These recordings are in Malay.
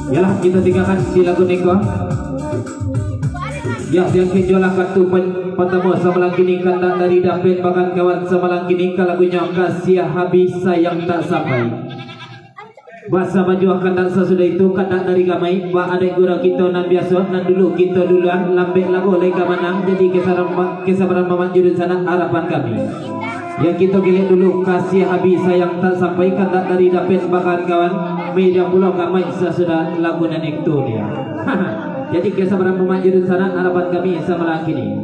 Yalah kita tinggalkan si lagu niko. Ya yang kejolah katu pertama samalang kini kata dari David bahkan kawan samalang kini lagunya kasih habis sayang tak sampai. Bahasa baju akan tak sesudah itu kata dari gamai. Ba adek gurau kita nan biasa nan dulu kita duluan lambek lagu oleh kamanang jadi kesabaran memanjur sana harapan kami. Yang kita gilik dulu kasih habis sayang tak sampai kata dari David bahkan kawan media pulau gamai sesudah lagu nenek tu dia. Jadi kesabaran memanjur sana harapan kami samalang kini.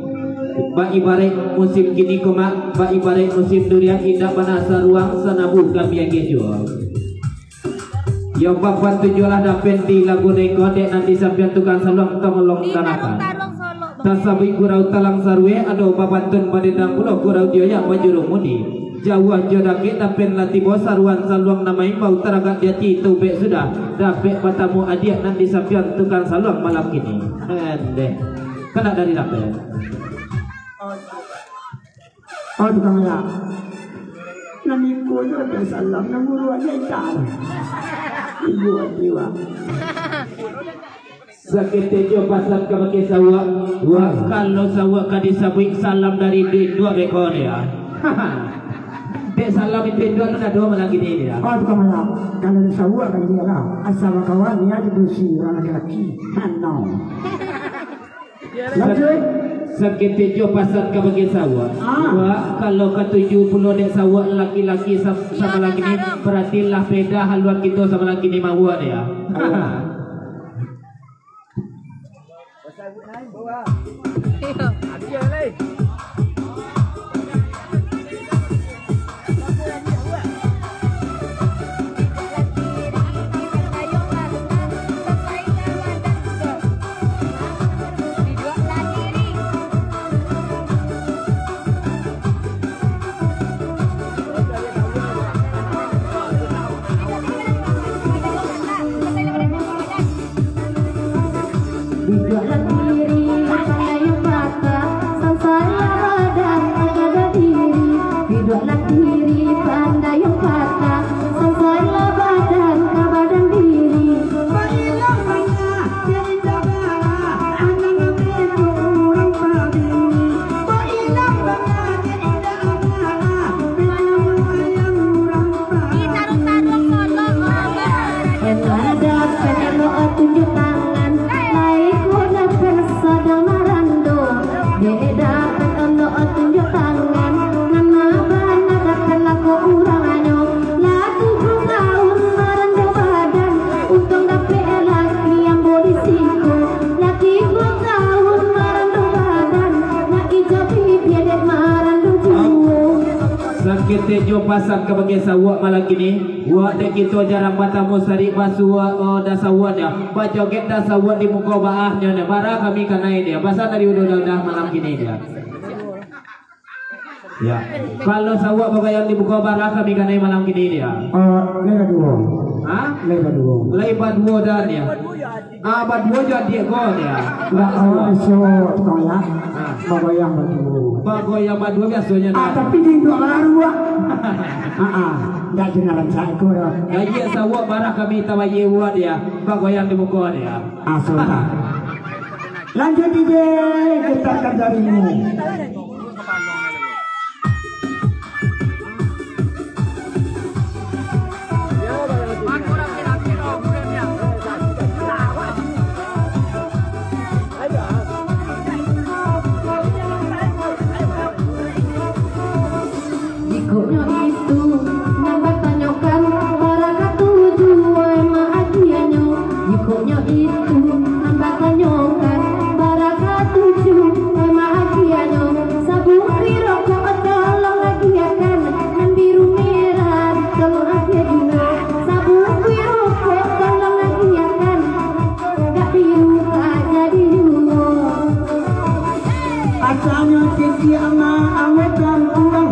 Ba ibarat musim kini koma ba ibarat musim durian indah panasa ruang sanabu kami yang kejual. Yang bapak tujulah dapen di lagu neko dek nanti sampai tukang saluang tamelong tanakan. Tasabi kurau talang sarwe ado babantun padedang pulau kurau jaya bajuru mudi. Jawah jodake dapen latibo saruan saluang namai bau teragat jati tube sudah. Dapek batamu adiak nanti sampai tukang saluang malam kini. Deh. Kena dari dapen. Oh tukang ya. Namiko jodake salam namuru aja ikan. Iwa sakit tejo pasal ke sawah. Wah kalau sawah kadi sabik salam dari dua ekor ya. Dek salam itu dua ada dua lagi dia. Oh tukang ya. Kalau sawah kan dia lah. Asal kawan dia bersih laki-laki. No. Lagi sakit tejo pasal ke sawah. Wah kalau ke-70 dek sawah laki-laki sama lagi ni perhatilah beda haluan kita sama lagi ni mahu dia. Kita jo pasang ke bagian sawak malam kini. Wak dek kita jarang batamu sari basuwa dah sawaknya. Ba joget dah sawak di muka baahnya ne. Bara kami kanai dia. Pasal dari udah malam kini dia. Ya. Kalau sawak bagayang di muka bara kami kanai malam kini dia. Lega dua. Hah? Lega dua. Lebat dua dah dia. Bad dua jadi kau dia. Enggak so tukang ya. Bagayang batu. Bagoyang bad dua biasanya. Tapi di dua baru. Enggak jenalan saya ko. Gaya sawak bara kami tawaye wa dia. Bagoyang di muka dia. Sudah. Lanjut DJ, getarkan jarimu. Jikonya itu nambah tanyakan para tujuan maagiannya. Jikonya itu nambah tanyakan para tujuan maagiannya. Sabun rokok tolong agiakan dan biru merah tolong agia juga. Sabun rokok tolong agiakan gak biru aja di juga. Asalnya kiki ama awet dan uang.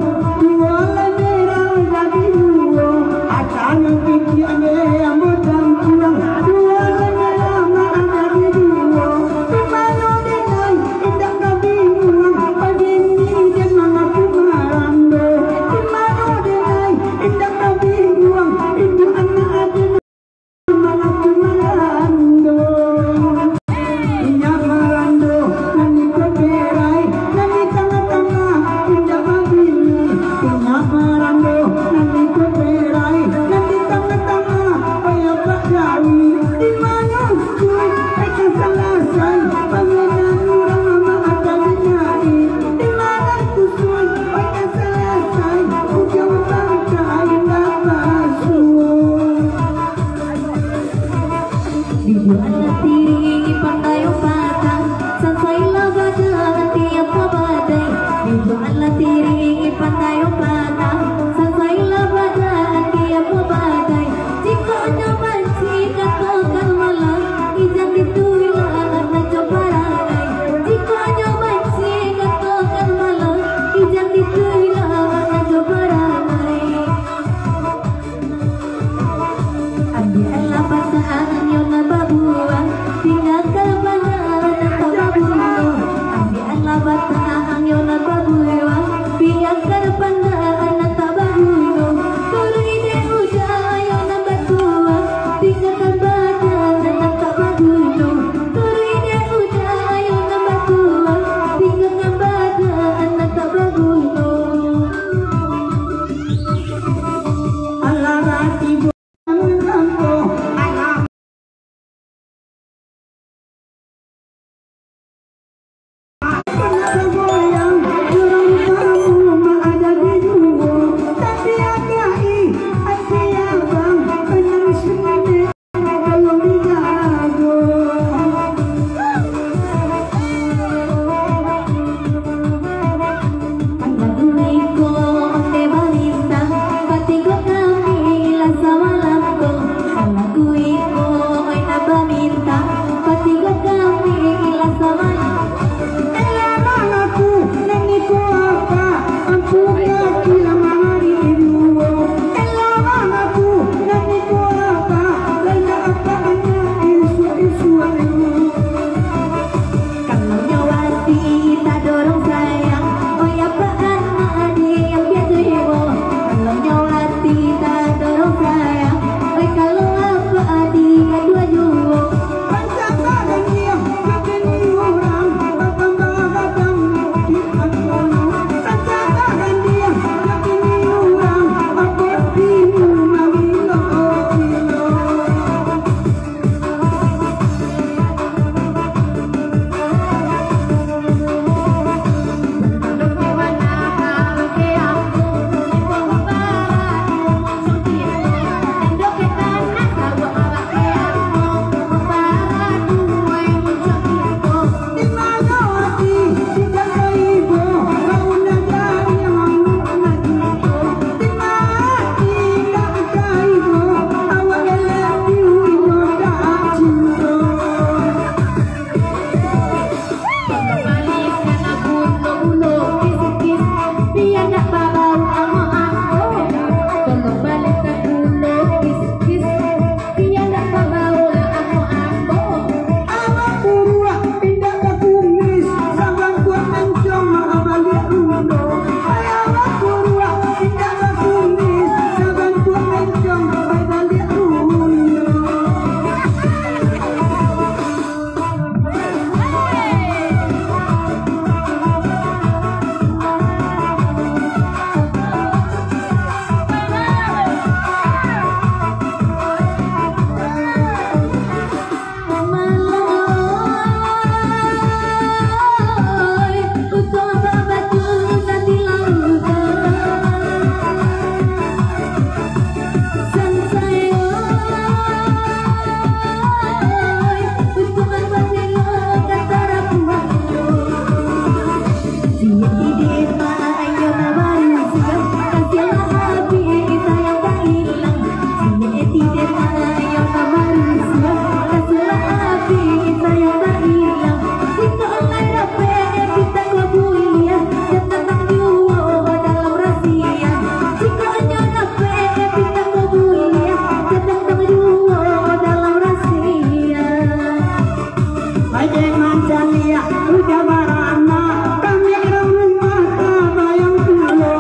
mancalia udah barana kami rumah kabayang pulo.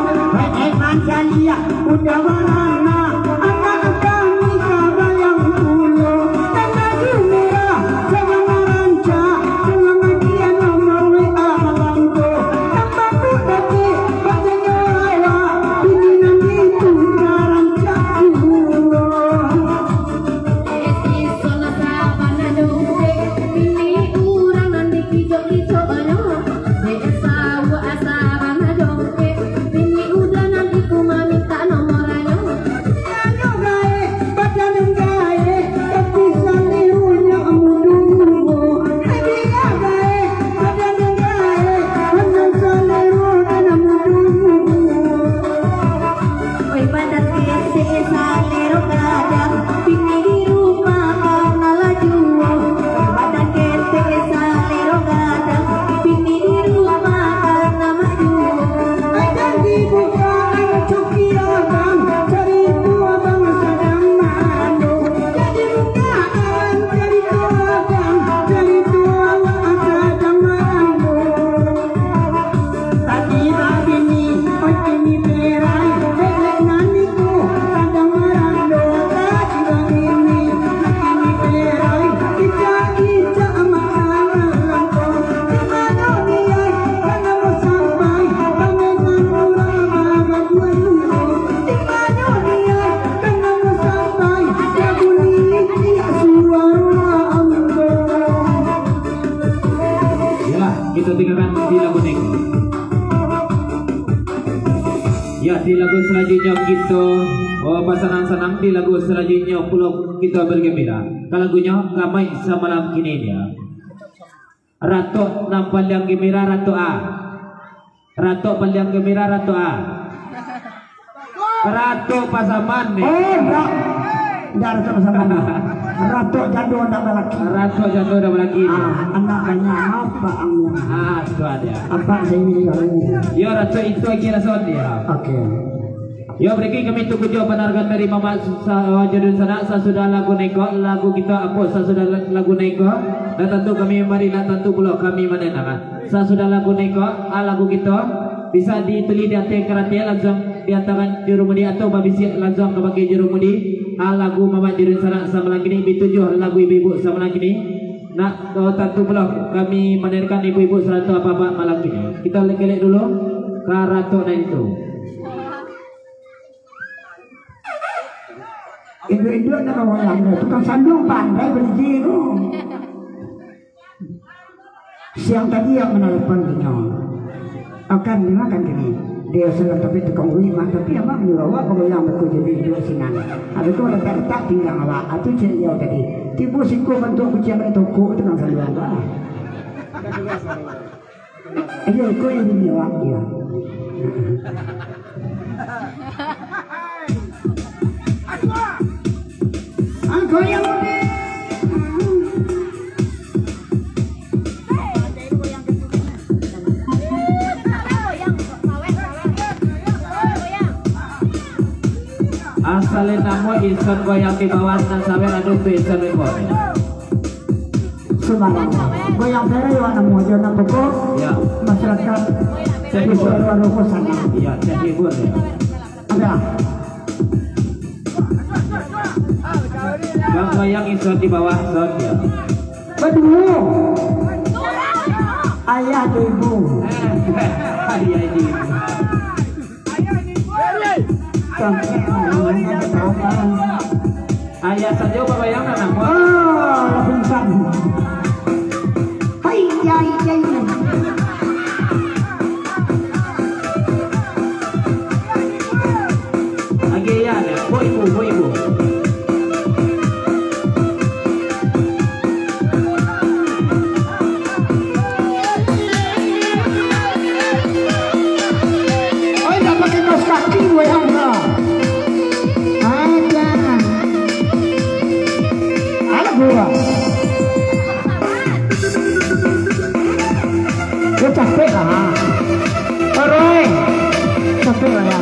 Mancalia udah barana anak kami kabayang pulo. Tanah merah jangan ranca jangan dia nomor WA malanggo. Tambah tapi badannya lewa ini nanti itu ranca pulo. Kita tinggalkan di lagu Neko. Ya, di lagu selanjutnya kita pasangan senang. Di lagu selanjutnya pulau kita bergembira. Lagunya Kamai Samalam Kini dia. Ratu nampal yang gembira Ratu A. Ratu paling gembira Ratu A. Ratu pasaman nih. Dar sama-sama. Ratu jadul anak lelaki. Ratu jadul anak lelaki. Anak banyak apa amnya? Itu ada. Apa saya ini kamu? Ya Ratu itu kira son dia. Oke. Ya beri kami tunggu jawab penargan dari Mama jadul sana. Sudah lagu Neko, lagu kita aku sudah lagu Neko. Dan tentu kami mari nak tentu pula kami menenangkan. Sudah lagu Neko, lagu kita bisa diteli di atas kereta langsung diantarkan jurumudi atau babisi langsung ke bagi jurumudi. Lagu Mama jadul sana sama lagi ni B7 lagu ibu-ibu sama lagi ni. Nak tentu pula kami mendengarkan ibu-ibu seratu apa-apa malam ini. Kita lihat dulu ke Ratu dan itu. Ibu-ibu nak orang tukang sandung pandai berjiru. Siang tadi yang menelpon dia akan dimakan kini. Dia sudah tapi tukang rumah tapi yang mak nyuruh kalau yang betul jadi dua sinan. Ada tu ada tak tinggal awak. Atau dia tadi tipu singko bentuk kucing dari toko tukang sandung. Dia kau yang dijawab dia. Kau yang asalin namo insan goyang di bawah dan sampai adu tu insan rekod. Semarang. Goyang pera yang namo jangan toko. Ya. Masyarakat jadi seluruh kosan. Iya, jadi hibur ya. Ada. Yang goyang insan di bawah son ya. Betul. Ayah tu ibu. Ayah ibu. Ayah saja berbayang anak. Oh, pingsan. Hai, jai. Lagi ya, bu ibu. Oh, dah pakai kaos kaki gue yang gue capek lah. Oroy, capek lah ya.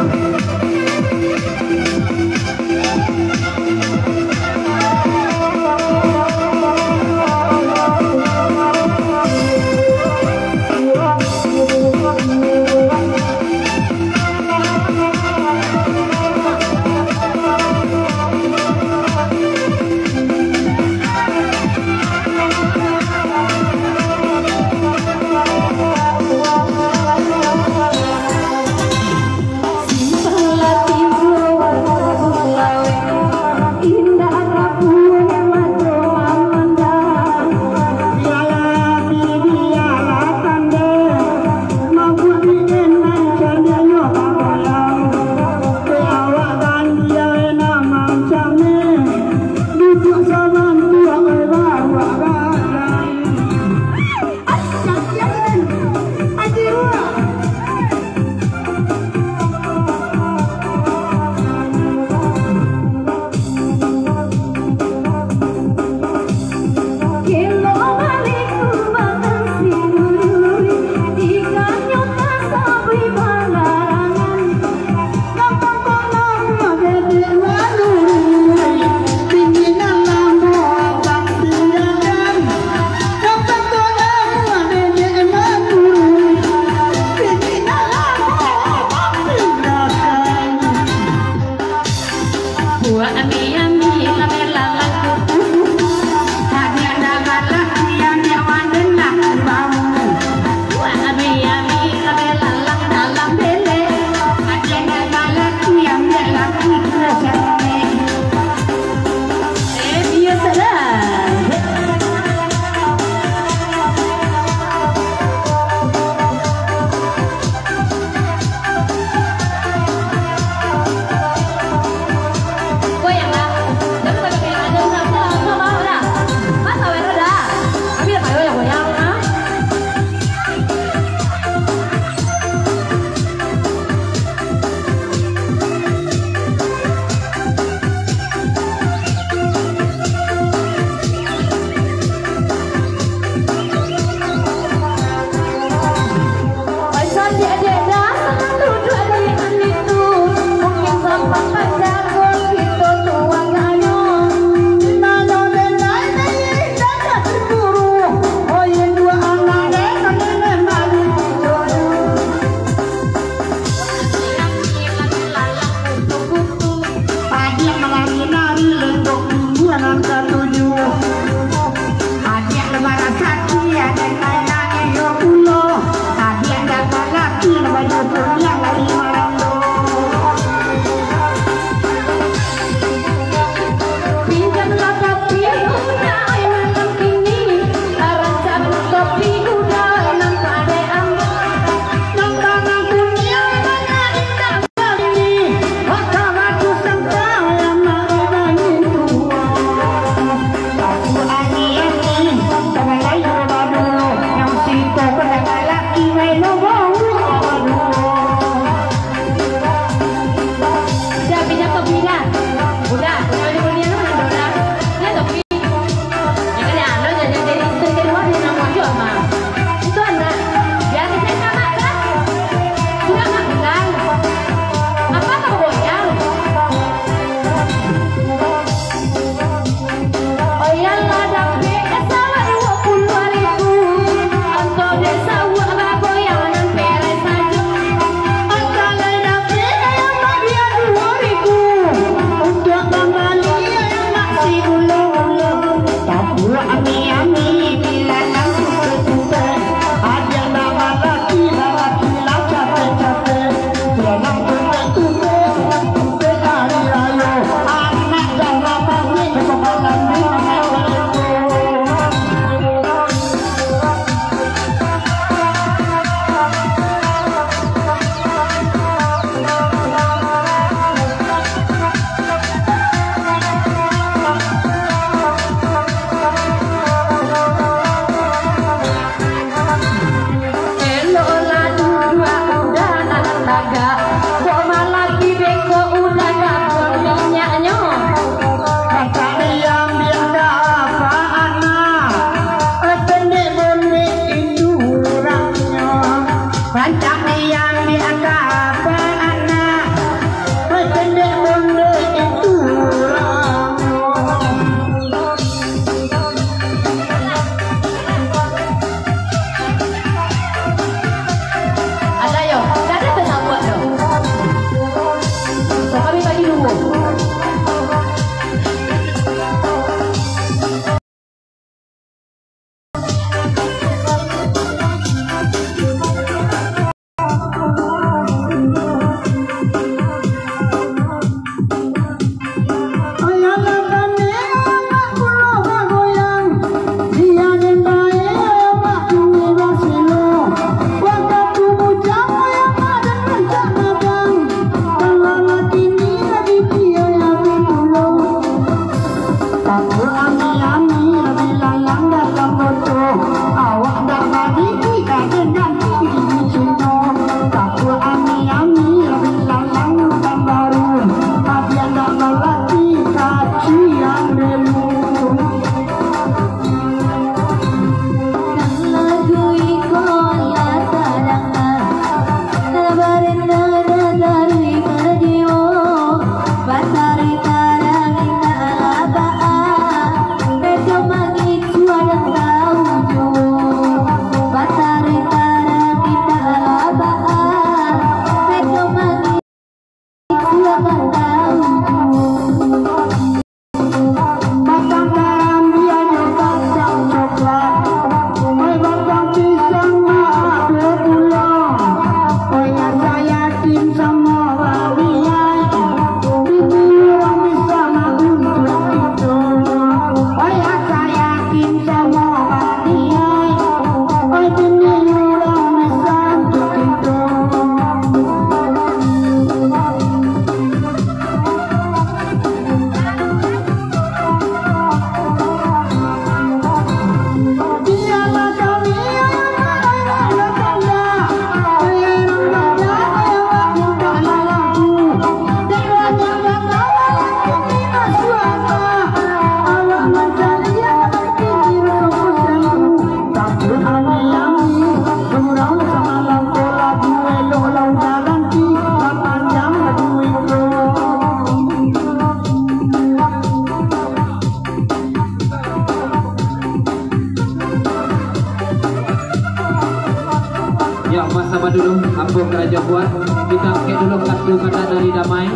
sabar dulu, ampun kerajaan buat. Kita pakai dulu kartu kata dari damai.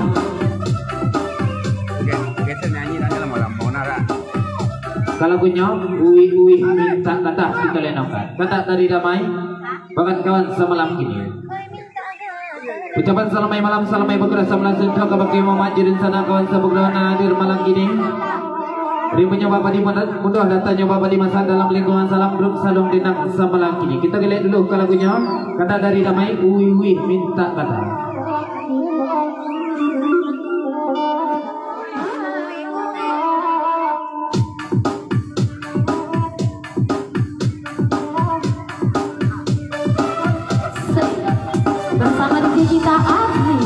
Kita nyanyi aja lah malam mau nara. Kalau punya, uwi minta kata kita lenongkan. Kata dari damai, bahkan kawan semalam kini. Ucapan salamai malam, salamai bergerak samalah sedang kebagai Muhammad jirin sana kawan sebegerawan hadir malam kini. Ribunya Bapak di mudah datanya Bapak di masa dalam lingkungan salam grup salung dinang samalah kini. Kita lihat dulu ke lagunya. Kata dari damai, uwi minta kata. Bersama DJ kita Afri.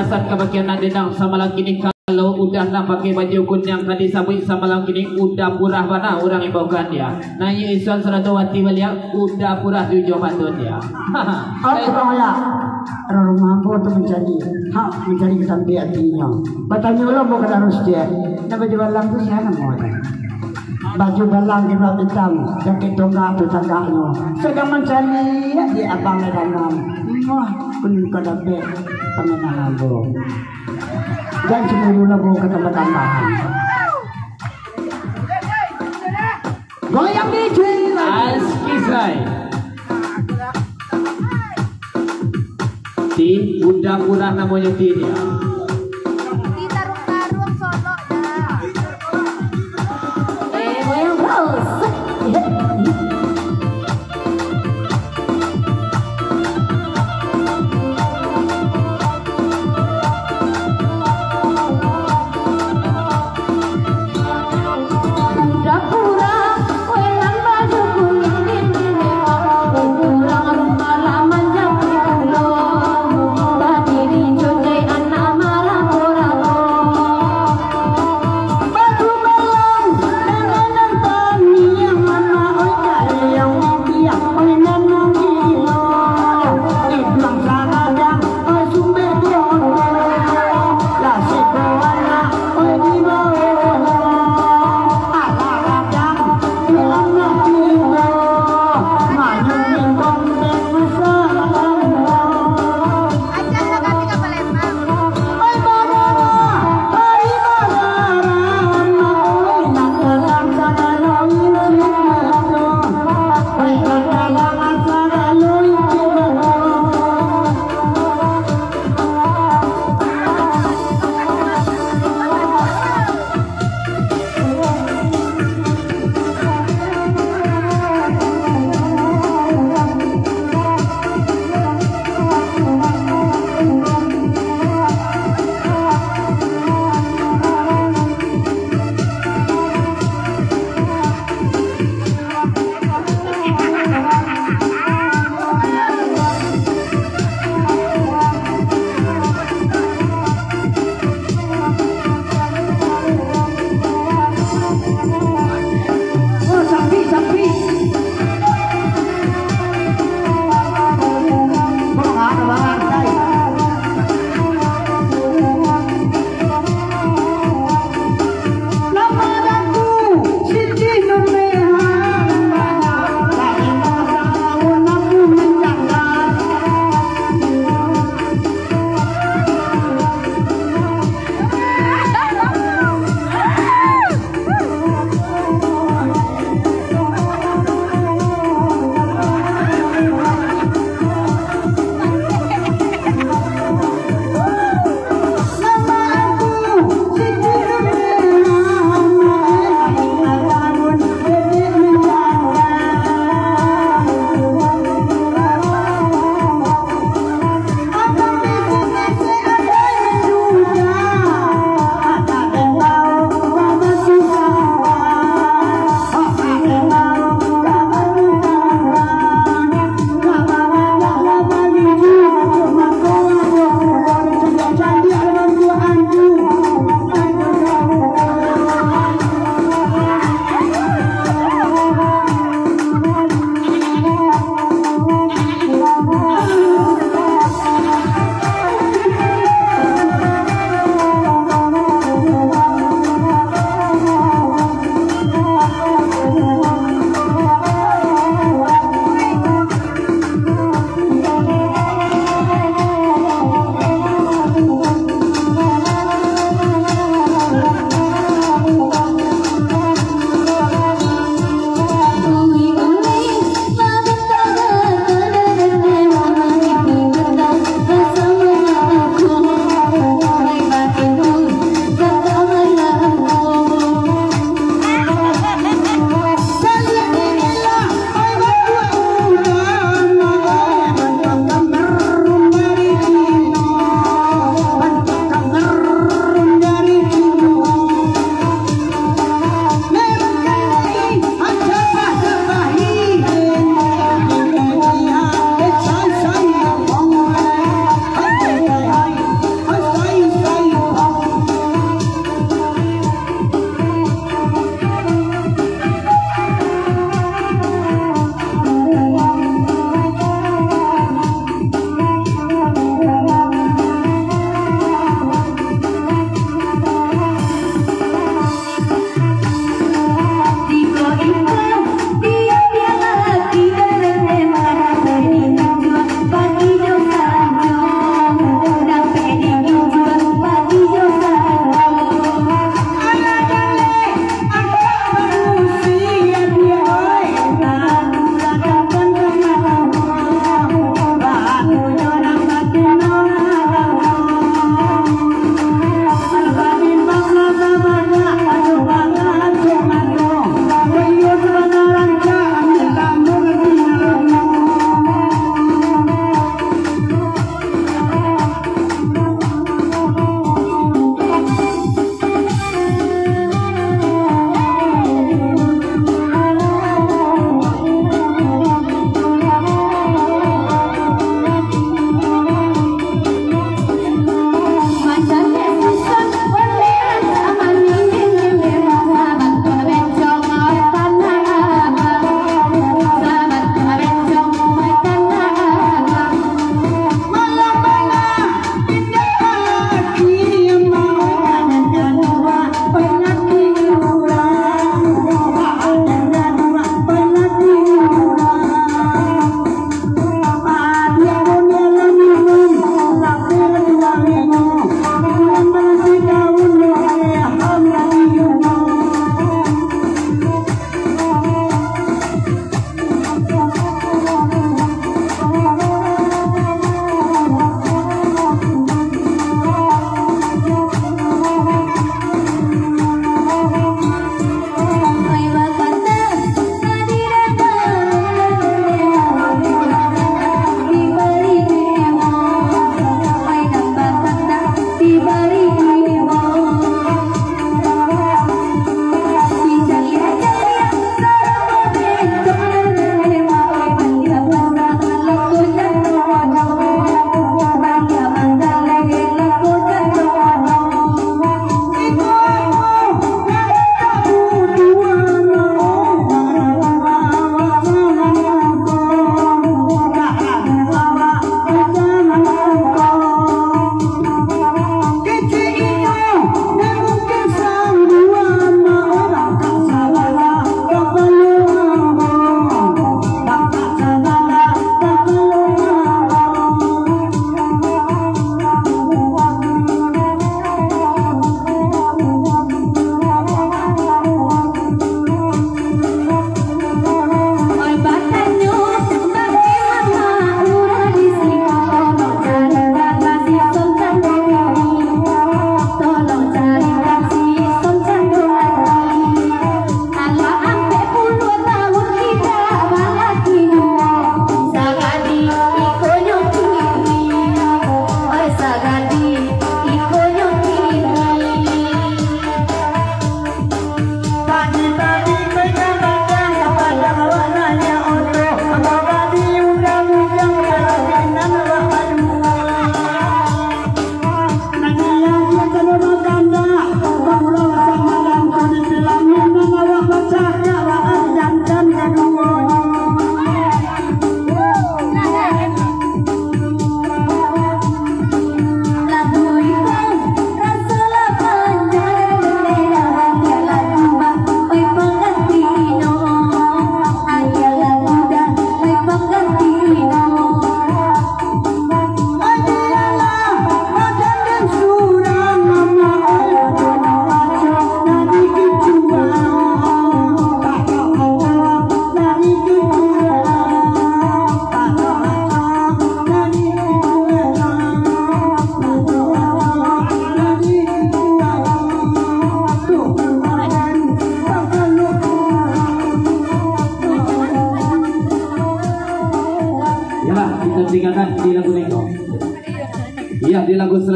Kebagian denang samalang kini kalau udah nak pakai baju kuning kadi sabui samalang kini udah purah mana orang yang bawa dia. Nah ini isuan Seratowati beliau udah purah tujuh patut dia. Apa ya? Orang mampu tu mencari kesampian hatinya. Batanya ulang bukan harus dia. Nah baju balang tu siapa mau? Baju balang kita hitam, jaket tonggak tu tangganya. Sedang mencari di abang dalam. Wah, pun kadang-kadang pengenalan bu. Dan cemburu lagu ke tempat tambahan. Goyang DJ Askisai Ti udah purah namanya dia. Di tarung-tarung Solo dah.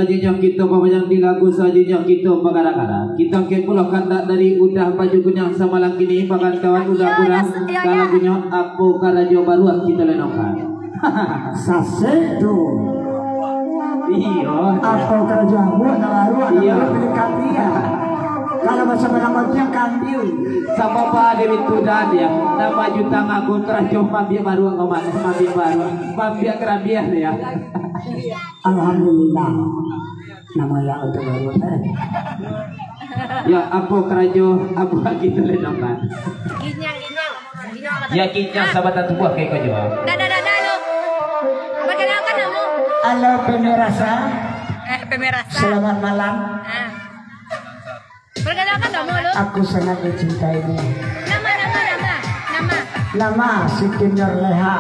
selanjutnya kita pemajang di lagu selanjutnya kita mengarah-arah. Kita ke pulau kata dari udah baju kunyang semalang kini bahkan kawan udah kurang lagunya apa karajo baru kita lenongkan. Sasedo. Iya. Apa karajo baru baru Iya. dia. Kalau bahasa Belanda kambil. Sama Pak Dewi Tudan ya. Nama juta ngaku karajo mabia baru ngomong mabia baru. Mabia kerabian ya. Alhamdulillah. Nama yang untuk baru. Ya apa karajo apa kita lenongkan. Ginyang. Ya kinyang sahabat tubuh kayak kau jawab. Dah lo. Perkenalkan kamu. Halo pemirsa. Pemirsa. Selamat malam. Perkenalkan kamu lo. Aku sangat mencintaimu. Nama. Nama Siti Nurleha.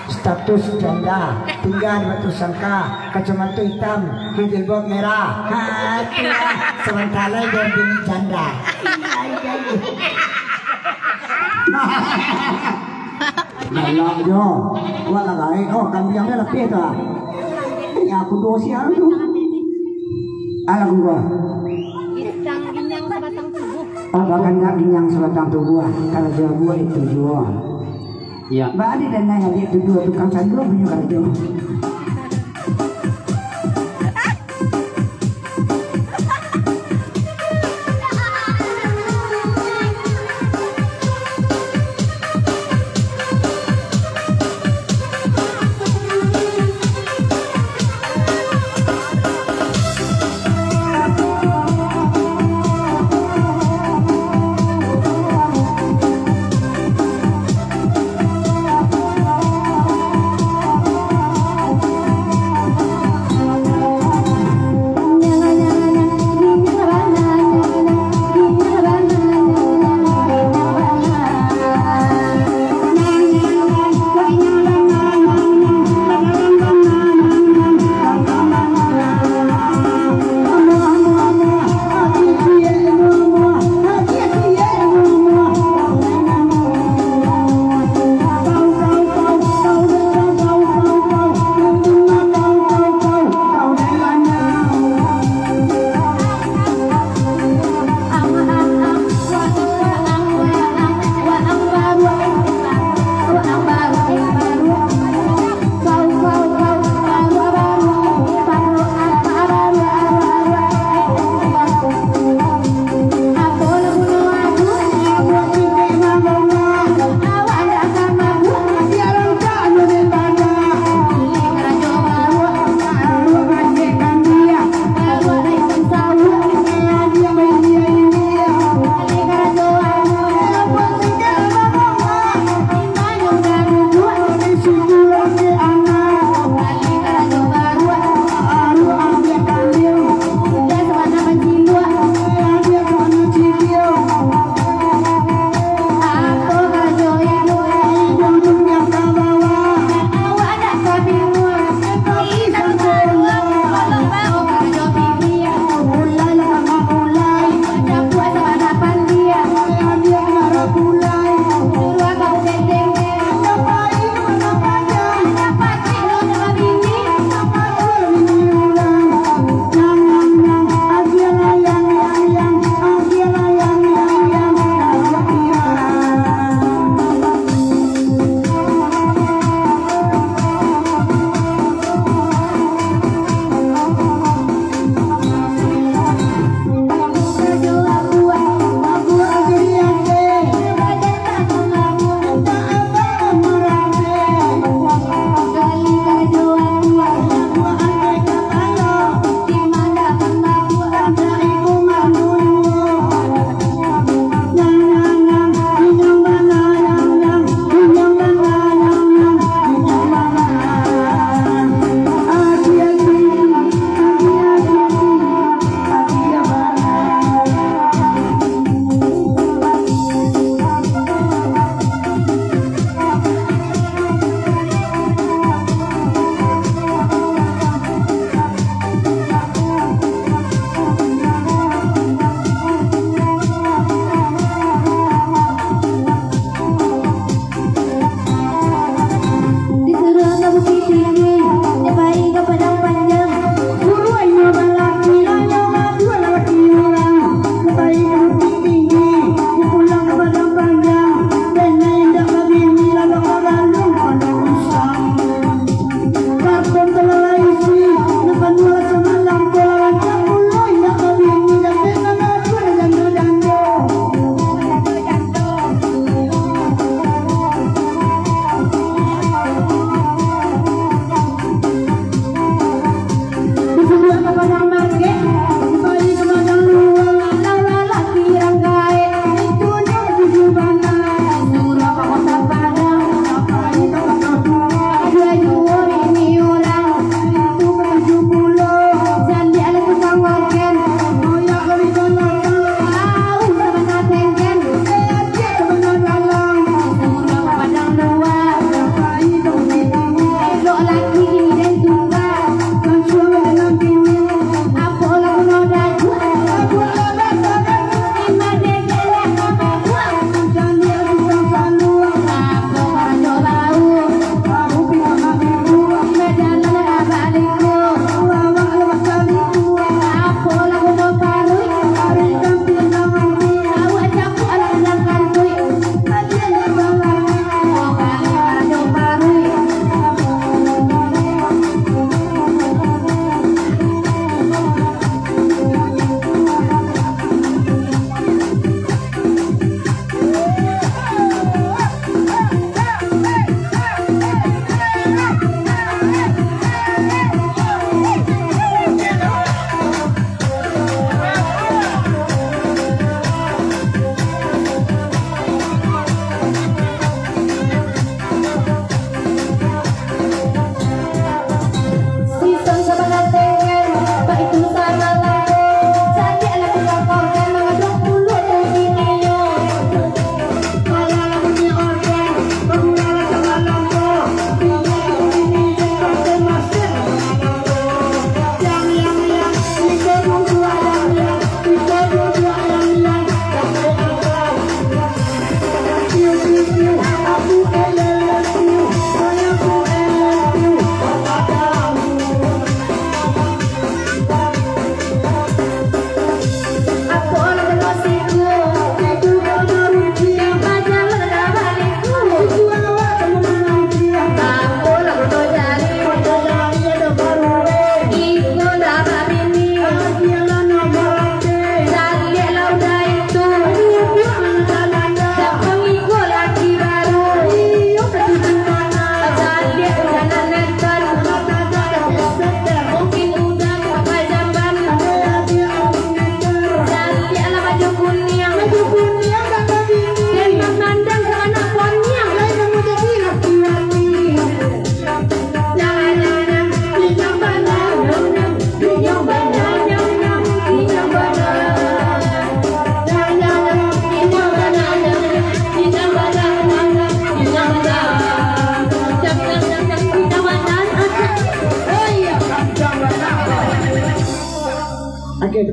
Status janda. Tinggal di Batu Sangka. Kacamata hitam. Jilbab merah. Sementara dia bini janda. Malam jo, wala lain. Oh, kami yang lebih itu. Ya aku dosi aku. Alam gua. Ginyang sebatang tubuh. Bahkan nggak ginyang sebatang tubuh. Kalau jual buah itu jual. Ya. Mbak Adi dan Naya itu dua tukang sandu punya kalau jual.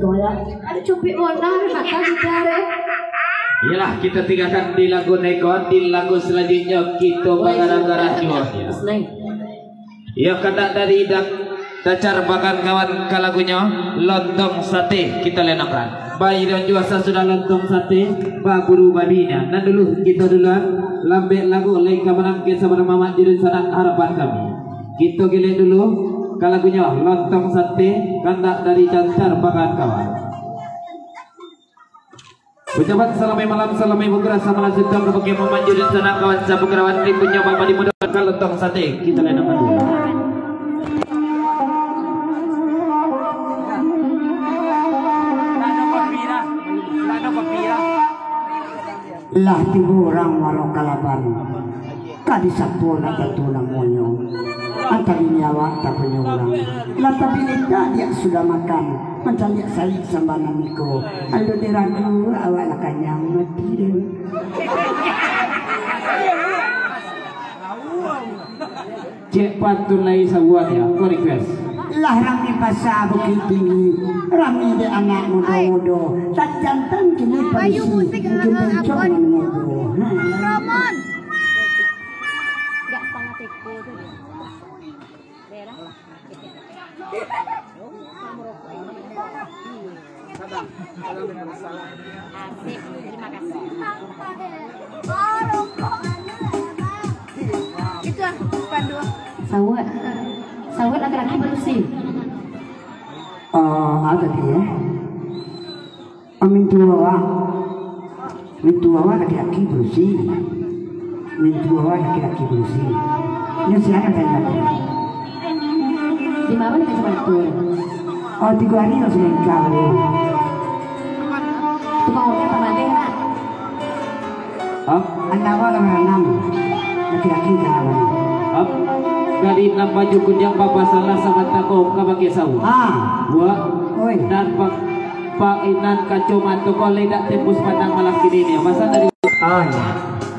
kau ya. Ada cupik warna mata bicara. Iyalah kita tinggalkan di lagu Nekon. Di lagu selanjutnya kita bagara-gara jual. Ya kata dari dacar bagan kawan ke lagunya lontong sate kita lenakan. Bayi dan juasa sudah lontong sate baburu babinya. Nah dulu kita duluan lambe lagu oleh kamanang kita sama Mamat jadi sanang harapan kami. Kita gile dulu ke lagunya lontong sate kata dari dacar bagan kawan. Ucapan salamai malam salamai bugra sama lanjutkan kebagian memanjurin sana kawan sabu kerawan berikutnya bapak dimudahkan lontong sate kita lenakan dulu. Lah tiburang walau kalaban kadisapo na katulang monyo antari nyawa tak punya orang lah tapi dia sudah makan mencari salik sambanan ko aldo diragu awak nak kanyang mati deh cek pantun lagi sabuat ya kau request lah rami pasar bukit tinggi rami de anak muda-muda tak jantan kini polisi mungkin pencok menuduh Ramon. Enggak sangat teko tu. Daerah. Asik, terima kasih. Itu ah, pandu. Sawat laki-laki bersih. Ada dia. Mintua laki-laki bersih. Mintua laki-laki bersih. Ini siapa tadi? Di mana nih kacamata itu? Oh 3 hari sudah nikah. Tukang urut apa nanti nak? Anak awal nama laki-laki kan awal. Dari enam baju kunjang papa salah sama tako kabagi sawu. Buat oi. Dan pak inan kacau mantu kolej tak tembus pandang malam kini ni. Masa dari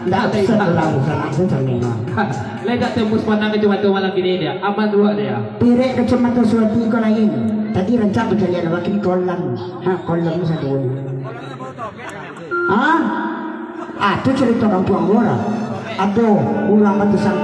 Tidak selalu sana. Lega tembus pandang kacau malam kini dia. Aman dua dia. Pirek kacamata suatu kau lain. Tadi rencana berjalan wakil kolam. Kolam satu. Tu cerita kampung orang. Aduh, ulang batu